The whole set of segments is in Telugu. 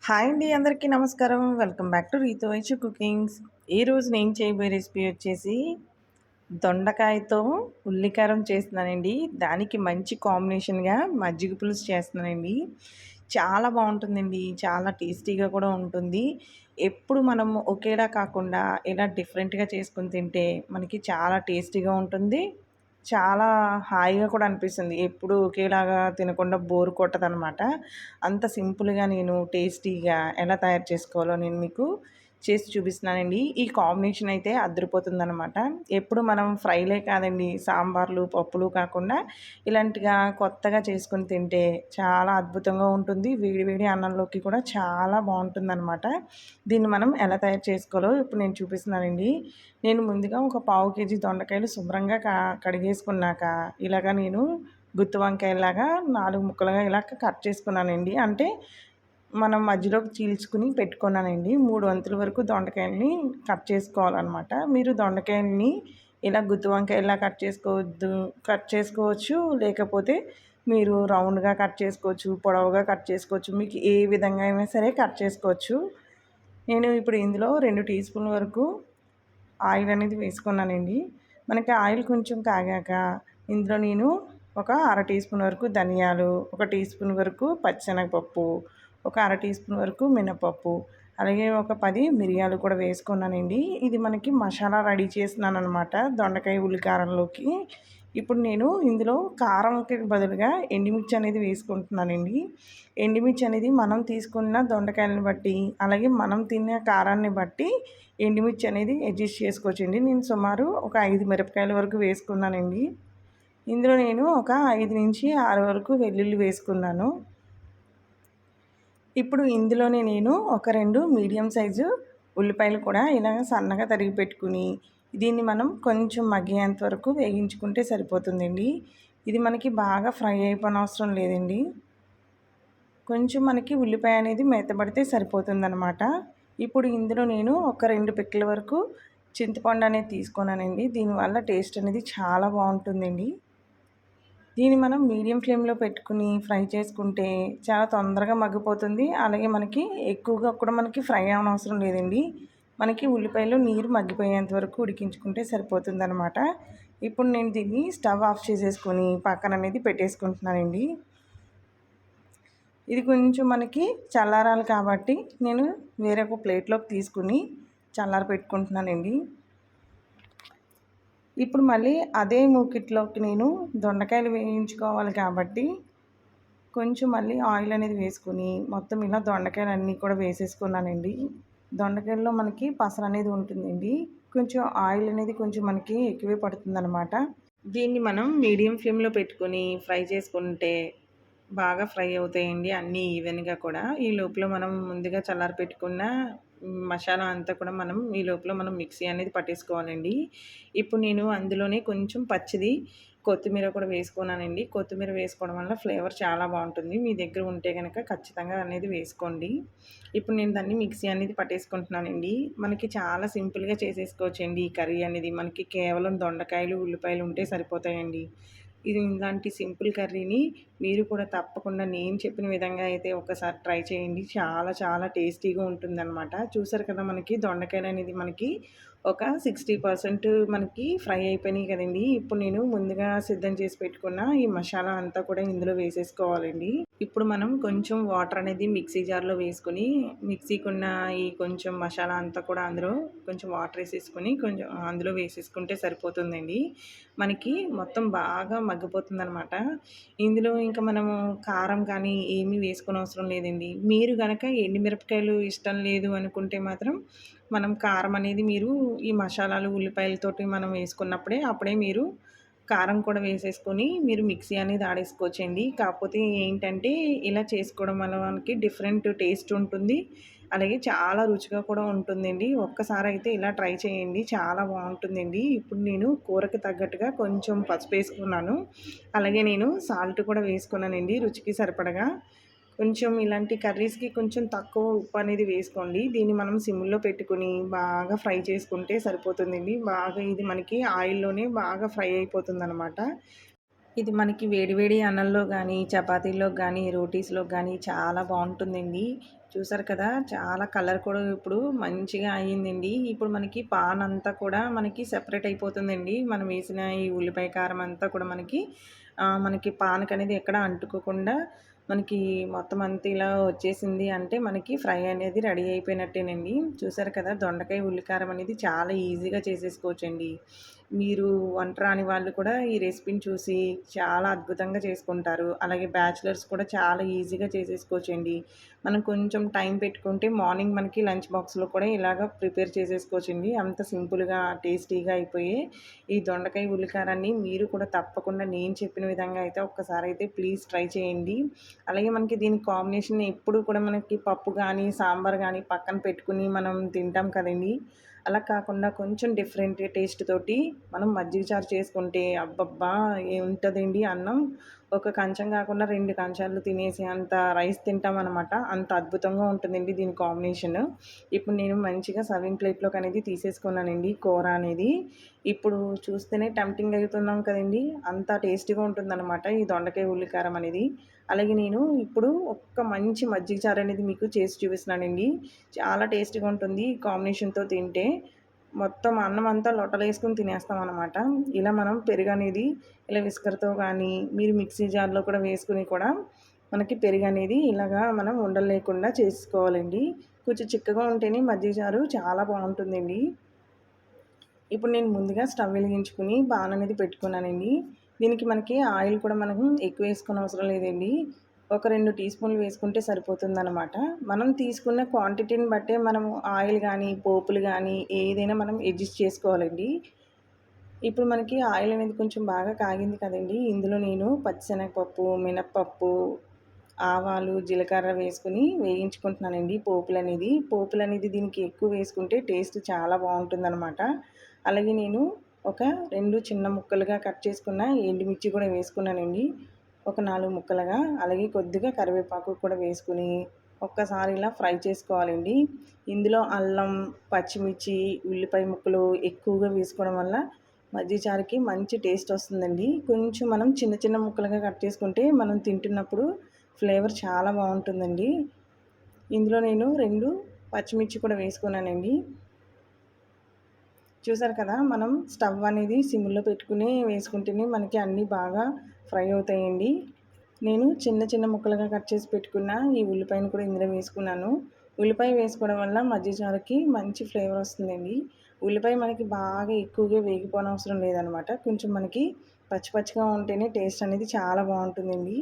హాయ్ అండి, అందరికీ నమస్కారం. వెల్కమ్ బ్యాక్ టు రీతు వైచు కుకింగ్స్. ఈరోజు నేను చేయబోయే రెసిపీ వచ్చేసి దొండకాయతో ఉల్లికారం చేస్తున్నానండి. దానికి మంచి కాంబినేషన్గా మజ్జిగ పులుసు చేస్తున్నానండి. చాలా బాగుంటుందండి, చాలా టేస్టీగా కూడా ఉంటుంది. ఎప్పుడు మనం ఒకేలా కాకుండా ఇలా డిఫరెంట్గా చేసుకుని తింటే మనకి చాలా టేస్టీగా ఉంటుంది. చాలా హాయిగా కూడా అనిపిస్తుంది. ఎప్పుడు ఒకేలాగా తినకుండా బోర్ కొట్టదనమాట. అంత సింపుల్‌గా నేను టేస్టీగా ఎలా తయారు చేసుకోవాలో నేను మీకు చేసి చూపిస్తున్నానండి. ఈ కాంబినేషన్ అయితే అదిరిపోతుందనమాట. ఎప్పుడు మనం ఫ్రైలే కాదండి, సాంబార్లు, పప్పులు కాకుండా ఇలాంటిగా కొత్తగా చేసుకొని తింటే చాలా అద్భుతంగా ఉంటుంది. వేడి వేడి అన్నంలోకి కూడా చాలా బావుంటుందనమాట. దీన్ని మనం ఎలా తయారు చేసుకోవాలో ఇప్పుడు నేను చూపిస్తున్నానండి. నేను ముందుగా ఒక పావు కేజీ దొండకాయలు శుభ్రంగా కడిగేసుకున్నాక ఇలాగ నేను గుత్తి వంకాయలాగా 4 ముక్కలుగా ఇలా కట్ చేసుకున్నానండి. అంటే మనం మధ్యలోకి చీల్చుకుని పెట్టుకున్నానండి. 3 వంతుల వరకు దొండకాయలని కట్ చేసుకోవాలన్నమాట. మీరు దొండకాయలని ఇలా గుత్తి వంకాయలా కట్ చేసుకోవచ్చు. లేకపోతే మీరు రౌండ్‌గా కట్ చేసుకోవచ్చు, పొడవుగా కట్ చేసుకోవచ్చు. మీకు ఏ విధంగా అయినా సరే కట్ చేసుకోవచ్చు. నేను ఇప్పుడు ఇందులో 2 టీ స్పూన్ల వరకు ఆయిల్ అనేది వేసుకున్నానండి. మనకి ఆయిల్ కొంచెం కాగాక ఇందులో నేను ఒక అర టీ స్పూన్ వరకు ధనియాలు, ఒక టీ స్పూన్ వరకు పచ్చిశనగపప్పు, ఒక అర టీ స్పూన్ వరకు మినపప్పు, అలాగే ఒక 10 మిరియాలు కూడా వేసుకున్నానండి. ఇది మనకి మసాలా రెడీ చేస్తున్నానమాట దొండకాయ ఉల్లికారంలోకి. ఇప్పుడు నేను ఇందులో కారంకి బదులుగా ఎండుమిర్చి అనేది వేసుకుంటున్నానండి. ఎండుమిర్చి అనేది మనం తీసుకున్న దొండకాయలను బట్టి, అలాగే మనం తినే కారాన్ని బట్టి ఎండుమిర్చి అనేది అడ్జస్ట్ చేసుకోవచ్చండి. నేను సుమారు ఒక 5 మిరపకాయల వరకు వేసుకున్నానండి. ఇందులో నేను ఒక 5-6 వరకు వెల్లుల్లి వేసుకున్నాను. ఇప్పుడు ఇందులోనే నేను ఒక 2 మీడియం సైజు ఉల్లిపాయలు కూడా ఇలాగ సన్నగా తరిగి పెట్టుకుని దీన్ని మనం కొంచెం మగ్గేంత వరకు వేగించుకుంటే సరిపోతుందండి. ఇది మనకి బాగా ఫ్రై అయిపోనవసరం లేదండి. కొంచెం మనకి ఉల్లిపాయ అనేది మెత్తబడితే సరిపోతుందనమాట. ఇప్పుడు ఇందులో నేను ఒక 2 పిక్కల వరకు చింతపండు అనేది తీసుకున్నానండి. దీనివల్ల టేస్ట్ అనేది చాలా బాగుంటుందండి. దీన్ని మనం మీడియం ఫ్లేమ్లో పెట్టుకుని ఫ్రై చేసుకుంటే చాలా తొందరగా మగ్గిపోతుంది. అలాగే మనకి ఎక్కువగా కూడా మనకి ఫ్రై అవనవసరం లేదండి. మనకి ఉల్లిపాయలు నీరు మగ్గిపోయేంత వరకు ఉడికించుకుంటే సరిపోతుందనమాట. ఇప్పుడు నేను దీన్ని స్టవ్ ఆఫ్ చేసేసుకొని పక్కన అనేది పెట్టేసుకుంటున్నానండి. ఇది కొంచెం మనకి చల్లారాలి కాబట్టి నేను వేరొక ప్లేట్లోకి తీసుకుని చల్లారి పెట్టుకుంటున్నానండి. ఇప్పుడు మళ్ళీ అదే మూకిట్లోకి నేను దొండకాయలు వేయించుకోవాలి కాబట్టి కొంచెం మళ్ళీ ఆయిల్ అనేది వేసుకుని మొత్తం ఇలా దొండకాయలన్నీ కూడా వేసేసుకున్నానండి. దొండకాయల్లో మనకి పసరు అనేది ఉంటుందండి. కొంచెం ఆయిల్ అనేది కొంచెం మనకి ఎక్కువే పడుతుందనమాట. దీన్ని మనం మీడియం ఫ్లేమ్లో పెట్టుకొని ఫ్రై చేసుకుంటే బాగా ఫ్రై అవుతాయండి అన్నీ ఈవెన్‌గా కూడా. ఈ లోపల మనం ముందుగా చల్లారి పెట్టుకున్న మసాలా అంతా కూడా ఈ లోపల మనం మిక్సీ అనేది పట్టేసుకోవాలండి. ఇప్పుడు నేను అందులోనే కొంచెం పచ్చిది కొత్తిమీర కూడా వేసుకున్నానండి. కొత్తిమీర వేసుకోవడం వల్ల ఫ్లేవర్ చాలా బాగుంటుంది. మీ దగ్గర ఉంటే గనక ఖచ్చితంగా అనేది వేసుకోండి. ఇప్పుడు నేను దాన్ని మిక్సీ అనేది పట్టేసుకుంటున్నానండి. మనకి చాలా సింపుల్‌గా చేసేసుకోవచ్చండి ఈ కర్రీ అనేది. మనకి కేవలం దొండకాయలు, ఉల్లిపాయలు ఉంటే సరిపోతాయండి. ఇలాంటి సింపుల్ కర్రీని మీరు కూడా తప్పకుండా నేను చెప్పిన విధంగా అయితే ఒకసారి ట్రై చేయండి. చాలా చాలా టేస్టీగా ఉంటుందనమాట. చూసారు కదా, మనకి దొండకాయలు అనేది మనకి ఒక 60% మనకి ఫ్రై అయిపోయినాయి కదండీ. ఇప్పుడు నేను ముందుగా సిద్ధం చేసి పెట్టుకున్న ఈ మసాలా అంతా కూడా ఇందులో వేసేసుకోవాలండి. ఇప్పుడు మనం కొంచెం వాటర్ అనేది మిక్సీ జార్లో వేసుకొని మిక్సీకున్న ఈ కొంచెం మసాలా అంతా కూడా అందులో కొంచెం వాటర్ వేసేసుకొని కొంచెం అందులో వేసేసుకుంటే సరిపోతుందండి. మనకి మొత్తం బాగా మగ్గిపోతుందనమాట. ఇందులో ఇంకా మనము కారం కానీ ఏమీ వేసుకోనవసరం లేదండి. మీరు గనక ఎండుమిరపకాయలు ఇష్టం లేదు అనుకుంటే మాత్రం మనం కారం అనేది మీరు ఈ మసాలాలు ఉల్లిపాయలతోటి మనం వేసుకున్నప్పుడే అప్పుడే మీరు కారం కూడా వేసేసుకొని మీరు మిక్సీ అనేది ఆడేసుకోవచ్చండి. కాకపోతే ఏంటంటే ఇలా చేసుకోవడం వల్ల మనకి డిఫరెంట్ టేస్ట్ ఉంటుంది. అలాగే చాలా రుచిగా కూడా ఉంటుందండి. ఒక్కసారి అయితే ఇలా ట్రై చేయండి, చాలా బాగుంటుందండి. ఇప్పుడు నేను కూరకి తగ్గట్టుగా కొంచెం పసుపు వేసుకున్నాను. అలాగే నేను సాల్ట్ కూడా వేసుకున్నానండి రుచికి సరిపడగా. కొంచెం ఇలాంటి కర్రీస్‌కి కొంచెం తక్కువ ఉప్పు అనేది వేసుకోండి. దీన్ని మనం సిమ్‌లో పెట్టుకొని బాగా ఫ్రై చేసుకుంటే సరిపోతుందండి. బాగా ఇది మనకి ఆయిల్‌లోనే బాగా ఫ్రై అయిపోతుందనమాట. ఇది మనకి వేడి వేడి అన్నంలో గానీ, చపాతీల్లో గానీ, రోటీస్‌లో గానీ చాలా బావుంటుందండి. చూసారు కదా! చాలా కలర్ కూడా ఇప్పుడు మంచిగా అయిందండి. ఇప్పుడు మనకి పాన్ అంతా కూడా మనకి సెపరేట్ అయిపోతుందండి. మనం వేసిన ఈ ఉల్లిపాయ కారం అంతా కూడా మనకి పాన్‌కనేది ఎక్కడ అంటుకోకుండా మనకి మొత్తం అంతా ఇలా వచ్చేసింది అంటే మనకి ఫ్రై అనేది రెడీ అయిపోయినట్టేనండి. చూసారు కదా! దొండకాయ ఉల్లికారం అనేది చాలా ఈజీగా చేసేసుకోవచ్చండి. మీరు వంట రాని వాళ్ళు కూడా ఈ రెసిపీని చూసి చాలా అద్భుతంగా చేసుకుంటారు. అలాగే బ్యాచిలర్స్ కూడా చాలా ఈజీగా చేసేసుకోవచ్చండి. మనం కొంచెం టైం పెట్టుకుంటే మార్నింగ్ మనకి లంచ్ బాక్స్‌లో కూడా ఇలాగ ప్రిపేర్ చేసేసుకోవచ్చండి. అంత సింపుల్‌గా, టేస్టీగా అయిపోయే ఈ దొండకాయ ఉల్లికారాన్ని మీరు కూడా తప్పకుండా నేను చెప్పిన విధంగా అయితే ఒక్కసారైతే ప్లీజ్ ట్రై చేయండి. అలాగే మనకి దీనికి కాంబినేషన్ ఎప్పుడు కూడా మనకి పప్పు గానీ, సాంబార్ గానీ పక్కన పెట్టుకొని మనం తింటాం కదండీ! అలా కాకుండా కొంచెం డిఫరెంట్ టేస్ట్ తోటి మనం మజ్జిగ చారు చేసుకుంటే అబ్బబ్బా! ఏముంటదండి అన్నం. ఒక కంచం కాకుండా 2 కంచాలు తినేసే అంత రైస్ తింటామనమాట. అంత అద్భుతంగా ఉంటుందండి దీని కాంబినేషన్. ఇప్పుడు నేను మంచిగా సర్వింగ్ ప్లేట్‌లోకనేది తీసేసుకున్నానండి కూర అనేది. ఇప్పుడు చూస్తేనే టెంప్టింగ్ అవుతున్నాం కదండీ! అంత టేస్టీగా ఉంటుందనమాట ఈ దొండకాయ ఉల్లికారం అనేది. అలాగే నేను ఇప్పుడు ఒక్క మంచి మజ్జిగ చారు అనేది మీకు చేసి చూపిస్తున్నానండి. చాలా టేస్టీగా ఉంటుంది ఈ కాంబినేషన్‌తో తింటే. మొత్తం అన్నం అంతా లొట్టలేసుకొని తినేస్తామనమాట. ఇలా మనం పెరుగనేది ఇలా విస్కర్‌తో గానీ, మీరు మిక్సీ జార్‌లో కూడా వేసుకొని కూడా మనకి పెరుగనేది ఇలాగా మనం ఉండలు లేకుండా చేసుకోవాలండి. కొంచెం చిక్కగా ఉంటేనే మజ్జిగ చారు చాలా బావుంటుందండి. ఇప్పుడు నేను ముందుగా స్టవ్ వెలిగించుకొని పాన్ అనేది పెట్టుకున్నానండి. దీనికి మనకి ఆయిల్ కూడా మనం ఎక్కువ వేసుకోనవసరం లేదండి. ఒక 2 టీ స్పూన్లు వేసుకుంటే సరిపోతుందనమాట. మనం తీసుకున్న క్వాంటిటీని బట్టే మనము ఆయిల్ గానీ, పోపులు గానీ ఏదైనా మనం అడ్జస్ట్ చేసుకోవాలండి. ఇప్పుడు మనకి ఆయిల్ అనేది కొంచెం బాగా కాగింది కదండీ! ఇందులో నేను పచ్చిశనగపప్పు, మినపప్పు, ఆవాలు, జీలకర్ర వేసుకొని వేయించుకుంటున్నానండి పోపులనేది. పోపులనేది దీనికి ఎక్కువ వేసుకుంటే టేస్ట్ చాలా బావుంటుందనమాట. అలాగే నేను ఒక 2 చిన్న ముక్కలుగా కట్ చేసుకున్న ఎండుమిర్చి కూడా వేసుకున్నానండి. ఒక 4 ముక్కలుగా. అలాగే కొద్దిగా కరివేపాకు కూడా వేసుకొని ఒక్కసారి ఇలా ఫ్రై చేసుకోవాలండి. ఇందులో అల్లం, పచ్చిమిర్చి, ఉల్లిపాయ ముక్కలు ఎక్కువగా వేసుకోవడం వల్ల మజ్జిగ చారుకి మంచి టేస్ట్ వస్తుందండి. కొంచెం మనం చిన్న చిన్న ముక్కలుగా కట్ చేసుకుంటే మనం తింటున్నప్పుడు ఫ్లేవర్ చాలా బావుంటుందండి. ఇందులో నేను 2 పచ్చిమిర్చి కూడా వేసుకున్నానండి. చూసారు కదా! మనం స్టవ్ అనేది సిమ్‌లో పెట్టుకుని వేసుకుంటేనే మనకి అన్నీ బాగా ఫ్రై అవుతాయండి. నేను చిన్న చిన్న ముక్కలుగా కట్ చేసి పెట్టుకున్న ఈ ఉల్లిపాయను కూడా ఇందులో వేసుకున్నాను. ఉల్లిపాయ వేసుకోవడం వల్ల మజ్జిగ చారుకి మంచి ఫ్లేవర్ వస్తుందండి. ఉల్లిపాయ మనకి బాగా ఎక్కువగా వేగిపోనవసరం లేదనమాట. కొంచెం మనకి పచ్చి పచ్చిగా ఉంటేనే టేస్ట్ అనేది చాలా బావుంటుందండి.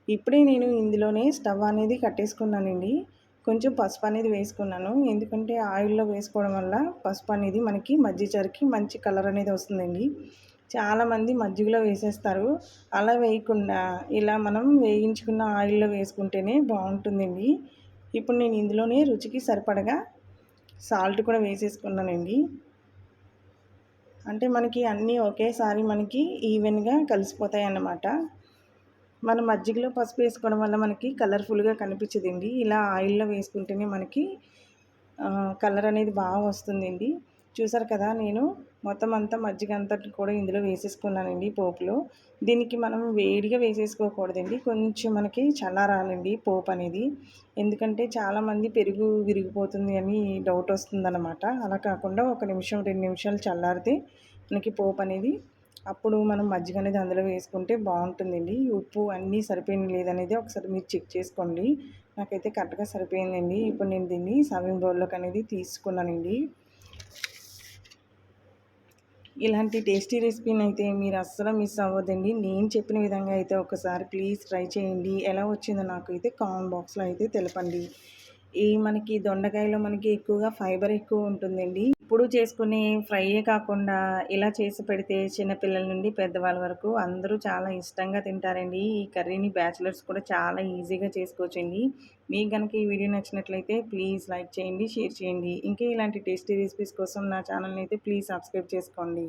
ఇప్పుడే నేను ఇందులోనే స్టవ్ అనేది కట్టేసుకున్నానండి. కొంచెం పసుపు అనేది వేసుకున్నాను. ఎందుకంటే ఆయిల్‌లో వేసుకోవడం వల్ల పసుపు అనేది మనకి మజ్జిగ చారుకి మంచి కలర్ అనేది వస్తుందండి. చాలామంది మజ్జిగలో వేసేస్తారు. అలా వేయకుండా ఇలా మనం వేయించుకున్న ఆయిల్‌లో వేసుకుంటేనే బావుంటుందండి. ఇప్పుడు నేను ఇందులోనే రుచికి సరిపడగా సాల్ట్ కూడా వేసేసుకున్నానండి. అంటే మనకి అన్నీ ఒకేసారి మనకి ఈవెన్‌గా కలిసిపోతాయన్నమాట. మనం మజ్జిగలో పసుపు వేసుకోవడం వల్ల మనకి కలర్‌ఫుల్‌గా కనిపించదండి. ఇలా ఆయిల్‌లో వేసుకుంటేనే మనకి కలర్ అనేది బాగా వస్తుందండి. చూసారు కదా! నేను మొత్తం అంతా మజ్జిగ అంతటిని కూడా ఇందులో వేసేసుకున్నానండి పోపులో. దీనికి మనం వేడిగా వేసేసుకోకూడదండి. కొంచెం మనకి చల్లారాలండి పోపు అనేది. ఎందుకంటే చాలామంది పెరుగు విరిగిపోతుంది అని డౌట్ వస్తుందనమాట. అలా కాకుండా ఒక నిమిషం, 2 నిమిషాలు చల్లారితే మనకి పోపు అనేది అప్పుడు మనం మజ్జిగ అనేది అందులో వేసుకుంటే బావుంటుందండి. ఉప్పు అన్నీ సరిపోయిందో లేదనేది ఒకసారి మీరు చెక్ చేసుకోండి. నాకైతే కరెక్ట్‌గా సరిపోయిందండి. ఇప్పుడు నేను దీన్ని సర్వింగ్ బౌల్‌లోకనేది తీసుకున్నానండి. ఇలాంటి టేస్టీ రెసిపీనైతే మీరు అస్సలు మిస్ అవ్వద్దండి. నేను చెప్పిన విధంగా అయితే ఒకసారి ప్లీజ్ ట్రై చేయండి. ఎలా వచ్చిందో నాకైతే కామెంట్ బాక్స్‌లో అయితే తెలపండి. మనకి దొండకాయలో మనకి ఎక్కువగా ఫైబర్ ఎక్కువ ఉంటుందండి. ఎప్పుడు చేసుకునే ఫ్రైయే కాకుండా ఇలా చేసి పెడితే చిన్నపిల్లల నుండి పెద్దవాళ్ళ వరకు అందరూ చాలా ఇష్టంగా తింటారండి. ఈ కర్రీని బ్యాచిలర్స్ కూడా చాలా ఈజీగా చేసుకోవచ్చండి. మీకు గనుక ఈ వీడియో నచ్చినట్లయితే ప్లీజ్ లైక్ చేయండి, షేర్ చేయండి. ఇంకా ఇలాంటి టేస్టీ రెసిపీస్ కోసం నా ఛానల్‌ని అయితే ప్లీజ్ సబ్స్క్రైబ్ చేసుకోండి.